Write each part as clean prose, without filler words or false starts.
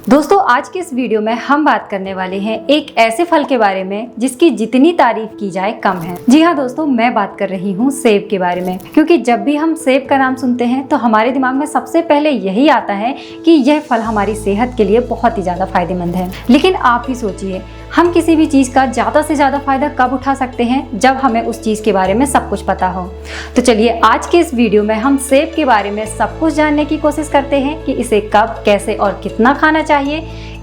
दोस्तों आज के इस वीडियो में हम बात करने वाले हैं एक ऐसे फल के बारे में जिसकी जितनी तारीफ की जाए कम है। जी हाँ दोस्तों, मैं बात कर रही हूँ सेब के बारे में, क्योंकि जब भी हम सेब का नाम सुनते हैं तो हमारे दिमाग में सबसे पहले यही आता है कि यह फल हमारी सेहत के लिए बहुत ही ज़्यादा फायदेमंद है। लेकिन आप ही सोचिए, हम किसी भी चीज़ का ज़्यादा से ज़्यादा फायदा कब उठा सकते हैं? जब हमें उस चीज़ के बारे में सब कुछ पता हो। तो चलिए आज के इस वीडियो में हम सेब के बारे में सब कुछ जानने की कोशिश करते हैं कि इसे कब, कैसे और कितना खाना चाहिए,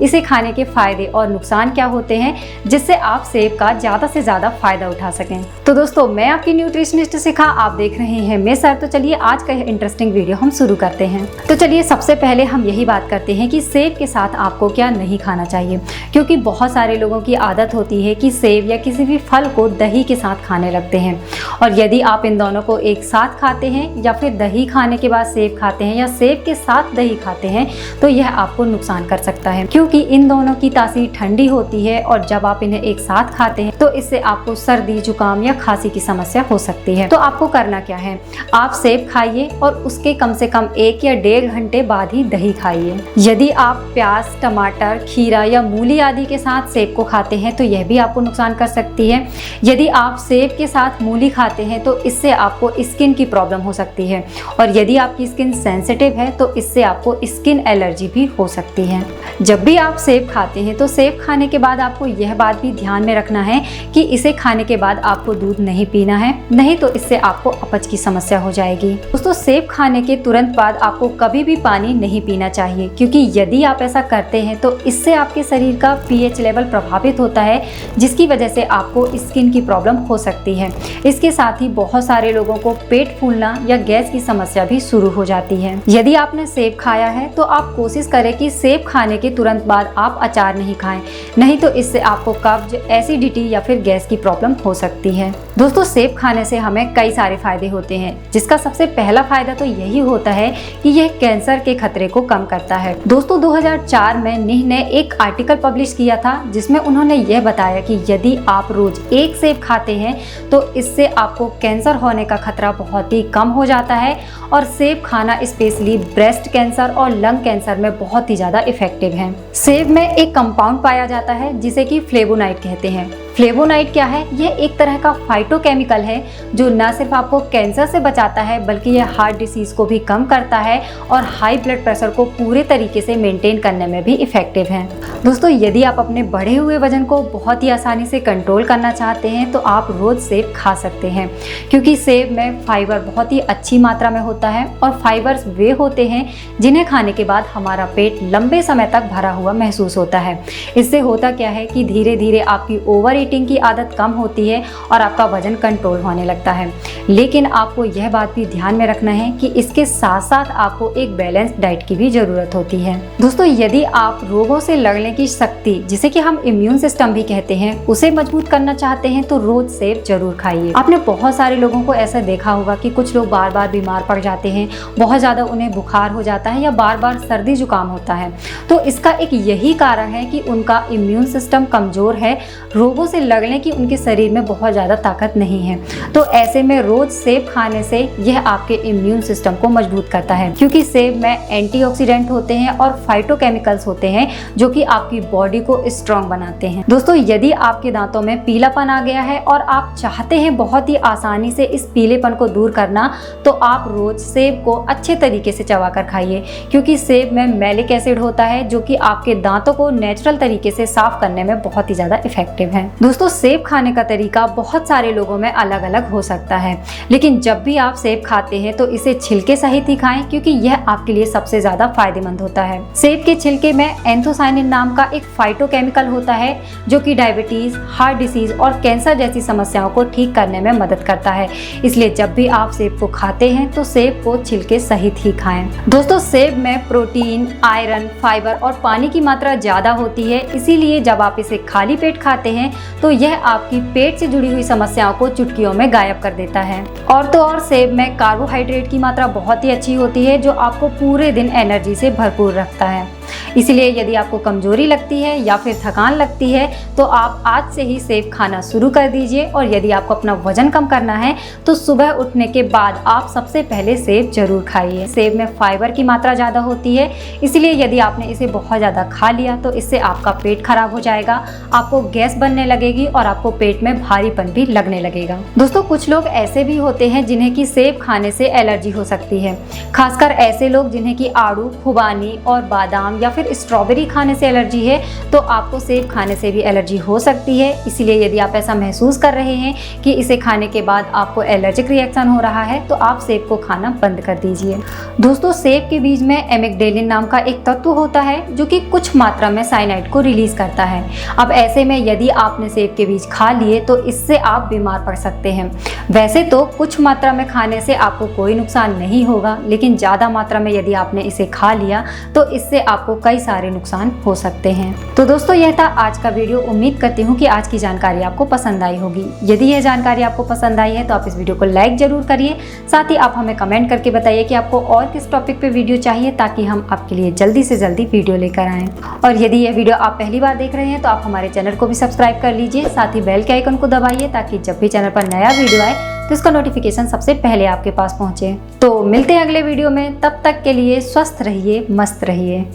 इसे खाने के फायदे और नुकसान क्या होते हैं, जिससे आप सेब का ज़्यादा से ज़्यादा फायदा उठा सकें। तो दोस्तों, मैं आपकी न्यूट्रिशनिस्ट शिखा, आप देख रहे हैं मैं सर। तो चलिए आज का इंटरेस्टिंग वीडियो हम शुरू करते हैं। तो चलिए सबसे पहले हम यही बात करते हैं कि सेब के साथ आपको क्या नहीं खाना चाहिए, क्योंकि बहुत सारे लोगों की आदत होती है कि सेब या किसी भी फल को दही के साथ खाने लगते हैं। और यदि आप इन दोनों को एक साथ खाते हैं या फिर दही खाने के बाद सेब खाते हैं या सेब के साथ दही खाते हैं तो यह आपको नुकसान कर सकता है, क्योंकि इन दोनों की तासीर ठंडी होती है और जब आप इन्हें एक साथ खाते हैं तो इससे आपको सर्दी, जुकाम या खांसी की समस्या हो सकती है। तो आपको करना क्या है, आप सेब खाइए और उसके कम से कम 1 या 1.5 घंटे बाद ही दही खाइए। यदि आप प्याज, टमाटर, खीरा या मूली आदि के साथ सेब को खाते हैं तो यह भी आपको नुकसान कर सकती है। यदि आप सेब के साथ मूली खाते हैं तो इससे आपको स्किन की प्रॉब्लम हो सकती है, और यदि आपकी स्किन सेंसिटिव है तो इससे आपको स्किन एलर्जी भी हो सकती है। जब भी आप सेब खाते हैं तो सेब खाने के बाद आपको यह बात भी ध्यान में रखना है कि इसे खाने के बाद आपको दूध नहीं पीना है, नहीं तो इससे आपको अपच की समस्या हो जाएगी। दोस्तों, सेब खाने के तुरंत बाद आपको कभी भी पानी नहीं पीना चाहिए, क्योंकि यदि आप ऐसा करते हैं तो इससे आपके शरीर का pH लेवल प्रभावित होता है, जिसकी वजह से आपको स्किन की प्रॉब्लम हो सकती है। इसके साथ ही बहुत सारे लोगों को पेट फूलना या गैस की समस्या भी शुरू हो जाती है। यदि आपने सेब खाया है तो आप कोशिश करें कि सेब खाने के तुरंत बाद आप अचार नहीं खाएं, नहीं तो इससे आपको कब्ज, एसिडिटी या फिर गैस की प्रॉब्लम हो सकती है। दोस्तों, सेब खाने से हमें कई सारे फायदे होते हैं, जिसका सबसे पहला फायदा तो यही होता है कि यह कैंसर के खतरे को कम करता है। दोस्तों, 2004 में नीह ने एक आर्टिकल पब्लिश किया था जिसमें उन्होंने यह बताया कि यदि आप रोज एक सेब खाते हैं तो इससे आपको कैंसर होने का खतरा बहुत ही कम हो जाता है, और सेब खाना स्पेशली ब्रेस्ट कैंसर और लंग कैंसर में बहुत ही ज़्यादा इफेक्टिव है। सेब में एक कंपाउंड पाया जाता है जिसे कि फ्लेवोनाइड कहते हैं। फ्लेवोनाइड क्या है? यह एक तरह का फाइटोकेमिकल है जो न सिर्फ आपको कैंसर से बचाता है बल्कि यह हार्ट डिसीज को भी कम करता है और हाई ब्लड प्रेशर को पूरे तरीके से मेंटेन करने में भी इफेक्टिव है। दोस्तों, यदि आप अपने बढ़े हुए वजन को बहुत ही आसानी से कंट्रोल करना चाहते हैं तो आप रोज सेब खा सकते हैं, क्योंकि सेब में फाइबर बहुत ही अच्छी मात्रा में होता है, और फाइबर्स वे होते हैं जिन्हें खाने के बाद हमारा पेट लंबे समय तक भरा हुआ महसूस होता है। इससे होता क्या है कि धीरे धीरे आपकी ओवर ईटिंग की आदत कम होती है और आपका वजन कंट्रोल होने लगता है। लेकिन आपको यह बात भी ध्यान में रखना है कि इसके साथ साथ आपको एक बैलेंस्ड डाइट की भी जरूरत होती है। दोस्तों, यदि आप रोगों से लड़ने की शक्ति, जिसे कि हम इम्यून सिस्टम भी कहते हैं, उसे मजबूत करना चाहते हैं तो रोज सेब जरूर खाइए। आपने बहुत सारे लोगों को ऐसा देखा होगा कि कुछ लोग बार बार बीमार पड़ जाते हैं, बहुत ज्यादा उन्हें बुखार हो जाता है या बार बार सर्दी जुकाम होता है। तो इसका एक यही कारण है कि उनका इम्यून सिस्टम कमजोर है, रोगों से लड़ने की उनके शरीर में बहुत ज़्यादा ताकत नहीं है। तो ऐसे में रोज सेब खाने से यह आपके इम्यून सिस्टम को मजबूत करता है, क्योंकि सेब में एंटीऑक्सीडेंट होते हैं और फाइटोकेमिकल्स होते हैं जो कि आपकी बॉडी को स्ट्रांग बनाते हैं। दोस्तों, यदि आपके दांतों में पीलापन आ गया है और आप चाहते हैं बहुत ही आसानी से इस पीलेपन को दूर करना, तो आप रोज सेब को अच्छे तरीके से चबाकर खाइए, क्योंकि सेब में मैलिक एसिड होता है जो कि आपके दांतों को नेचुरल तरीके से साफ करने में बहुत ही ज़्यादा इफेक्टिव है। दोस्तों, सेब खाने का तरीका बहुत सारे लोगों में अलग अलग हो सकता है, लेकिन जब भी आप सेब खाते हैं तो इसे छिलके सहित ही खाएं, क्योंकि यह आपके लिए सबसे ज्यादा फायदेमंद होता है। सेब के छिलके में एंथोसायनिन नाम का एक फाइटोकेमिकल होता है जो कि डायबिटीज, हार्ट डिसीज और कैंसर जैसी समस्याओं को ठीक करने में मदद करता है। इसलिए जब भी आप सेब को खाते हैं तो सेब को छिलके सहित ही खाएं। दोस्तों, सेब में प्रोटीन, आयरन, फाइबर और पानी की मात्रा ज्यादा होती है, इसीलिए जब आप इसे खाली पेट खाते हैं तो यह आपकी पेट से जुड़ी हुई समस्याओं को चुटकियों में गायब कर देता है। और तो और सेब में कार्बोहाइड्रेट की मात्रा बहुत ही अच्छी होती है जो आपको पूरे दिन एनर्जी से भरपूर रखता है। इसलिए यदि आपको कमजोरी लगती है या फिर थकान लगती है तो आप आज से ही सेब खाना शुरू कर दीजिए। और यदि आपको अपना वजन कम करना है तो सुबह उठने के बाद आप सबसे पहले सेब जरूर खाइए। सेब में फाइबर की मात्रा ज़्यादा होती है, इसलिए यदि आपने इसे बहुत ज़्यादा खा लिया तो इससे आपका पेट खराब हो जाएगा, आपको गैस बनने लगेगी और आपको पेट में भारीपन भी लगने लगेगा। दोस्तों कुछ लोग ऐसे भी होते हैं जिन्हें कि सेब खाने से एलर्जी हो सकती है, खासकर ऐसे लोग जिन्हें कि आड़ू, खुबानी और बादाम या फिर स्ट्रॉबेरी खाने से एलर्जी है, तो आपको सेब खाने से भी एलर्जी हो सकती है। इसीलिए यदि आप ऐसा महसूस कर रहे हैं कि इसे खाने के बाद आपको एलर्जिक रिएक्शन हो रहा है तो आप सेब को खाना बंद कर दीजिए। दोस्तों सेब के बीज में एमिग्डेलिन नाम का एक तत्व होता है जो कि कुछ मात्रा में साइनाइड को रिलीज करता है। अब ऐसे में यदि आपने सेब के बीज खा लिए तो इससे आप बीमार पड़ सकते हैं। वैसे तो कुछ मात्रा में खाने से आपको कोई नुकसान नहीं होगा, लेकिन ज़्यादा मात्रा में यदि आपने इसे खा लिया तो इससे आपको कई सारे नुकसान हो सकते हैं। तो दोस्तों यह था आज का वीडियो। उम्मीद करती हूँ कि आज की जानकारी आपको पसंद आई होगी। यदि यह जानकारी आपको पसंद आई है तो आप इस वीडियो को लाइक जरूर करिए। साथ ही आप हमें कमेंट करके बताइए कि आपको और किस टॉपिक पे वीडियो चाहिए, ताकि हम आपके लिए जल्दी से जल्दी वीडियो लेकर आएँ। और यदि यह वीडियो आप पहली बार देख रहे हैं तो आप हमारे चैनल को भी सब्सक्राइब कर लीजिए, साथ ही बेल के आइकन को दबाइए ताकि जब भी चैनल पर नया वीडियो आए तो इसका नोटिफिकेशन सबसे पहले आपके पास पहुंचे। तो मिलते हैं अगले वीडियो में, तब तक के लिए स्वस्थ रहिए, मस्त रहिए।